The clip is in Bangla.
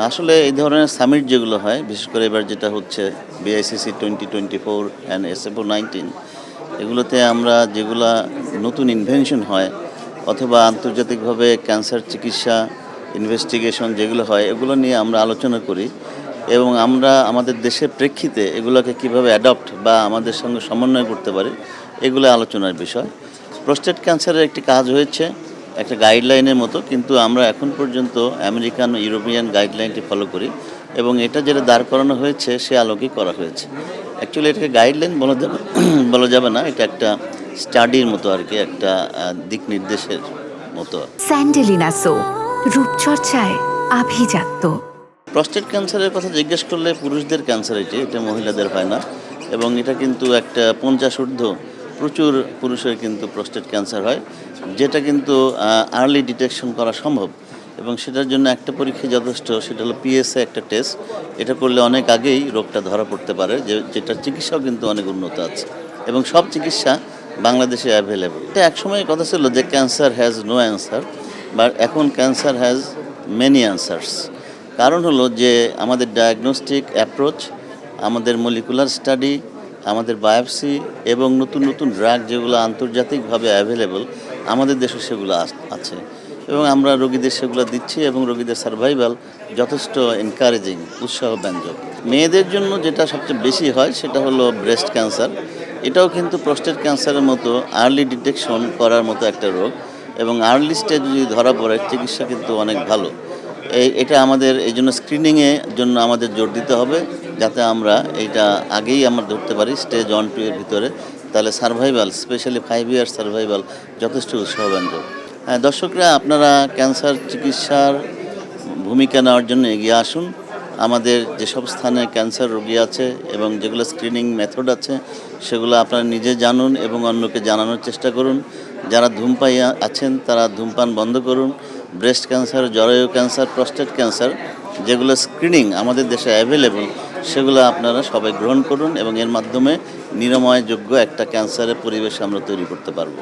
আসলে এই ধরনের সামিট যেগুলো হয়, বিশেষ করে এবার যেটা হচ্ছে বিআইসিসি 2024 অ্যান্ড এসএফও 19, এগুলোতে আমরা যেগুলা নতুন ইনভেনশন হয় অথবা আন্তর্জাতিকভাবে ক্যান্সার চিকিৎসা ইনভেস্টিগেশন যেগুলো হয়, এগুলো নিয়ে আমরা আলোচনা করি এবং আমরা আমাদের দেশের প্রেক্ষিতে এগুলোকে কিভাবে অ্যাডপ্ট বা আমাদের সঙ্গে সমন্বয় করতে পারি, এগুলো আলোচনার বিষয়। প্রোস্টেট ক্যান্সারের একটি কাজ হয়েছে একটা গাইডলাইনের মতো, কিন্তু আমরা এখন পর্যন্ত আমেরিকান ইউরোপিয়ান গাইডলাইনটি ফলো করি এবং এটা যেটা দাঁড় করানো হয়েছে সে আলোকেই করা হয়েছে। অ্যাকচুয়ালি এটাকে গাইডলাইন বলা যাবে না, এটা একটা স্টাডির মতো আর কি, একটা দিক নির্দেশের মতো। স্যান্ডেলিনা সো, রূপচর্চায় আভিজাত্য। প্রস্টেট ক্যান্সারের কথা জিজ্ঞেস করলে পুরুষদের ক্যান্সার এটা মহিলাদের হয় না, এবং এটা কিন্তু একটা 50 ঊর্ধ্ব প্রচুর পুরুষের কিন্তু প্রস্টেট ক্যান্সার হয়, যেটা কিন্তু আর্লি ডিটেকশন করা সম্ভব এবং সেটার জন্য একটা পরীক্ষা যথেষ্ট, সেটা হলো পিএসএ একটা টেস্ট। এটা করলে অনেক আগেই রোগটা ধরা পড়তে পারে, যেটার চিকিৎসাও কিন্তু অনেক উন্নত আছে এবং সব চিকিৎসা বাংলাদেশে অ্যাভেলেবল। এটা একসময় কথা ছিল যে cancer has no answer, but এখন ক্যান্সার হ্যাজ মেনি অ্যান্সার্স। কারণ হলো যে আমাদের ডায়াগনস্টিক অ্যাপ্রোচ, আমাদের মলিকুলার স্টাডি, আমাদের বায়োপসি এবং নতুন নতুন ড্রাগ যেগুলো আন্তর্জাতিকভাবে অ্যাভেলেবল, আমাদের দেশে সেগুলো আছে এবং আমরা রোগীদের সেগুলো দিচ্ছি এবং রোগীদের সার্ভাইভাল যথেষ্ট এনকারেজিং, উৎসাহব্যঞ্জক। মেয়েদের জন্য যেটা সবচেয়ে বেশি হয় সেটা হলো ব্রেস্ট ক্যান্সার। এটাও কিন্তু প্রস্টেট ক্যান্সারের মতো আর্লি ডিটেকশন করার মতো একটা রোগ এবং আর্লি স্টেজ যদি ধরা পড়ে চিকিৎসা কিন্তু অনেক ভালো। এটা আমাদের এই জন্য স্ক্রিনিংয়ের জন্য আমাদের জোর দিতে হবে, যাতে আমরা এইটা আগেই আমরা ধরতে পারি স্টেজ 1-2 এর ভিতরে, তাহলে সার্ভাইভাল, স্পেশালি 5 ইয়ার সার্ভাইভাল যথেষ্ট উৎসাহব্যঞ্জক। হ্যাঁ, দর্শকরা আপনারা ক্যান্সার চিকিৎসার ভূমিকা নেওয়ার জন্য এগিয়ে আসুন। আমাদের যেসব স্থানে ক্যান্সার রোগী আছে এবং যেগুলো স্ক্রিনিং মেথড আছে সেগুলো আপনারা নিজে জানুন এবং অন্যকে জানানোর চেষ্টা করুন। যারা ধূমপাই আছেন তারা ধূমপান বন্ধ করুন। ব্রেস্ট ক্যান্সার, জরায়ু ক্যান্সার, প্রস্টেট ক্যান্সার যেগুলো স্ক্রিনিং আমাদের দেশে অ্যাভেলেবল, সেগুলো আপনারা সবাই গ্রহণ করুন এবং এর মাধ্যমে নিরাময়যোগ্য একটা ক্যান্সারের পরিবেশ আমরা তৈরি করতে পারবো।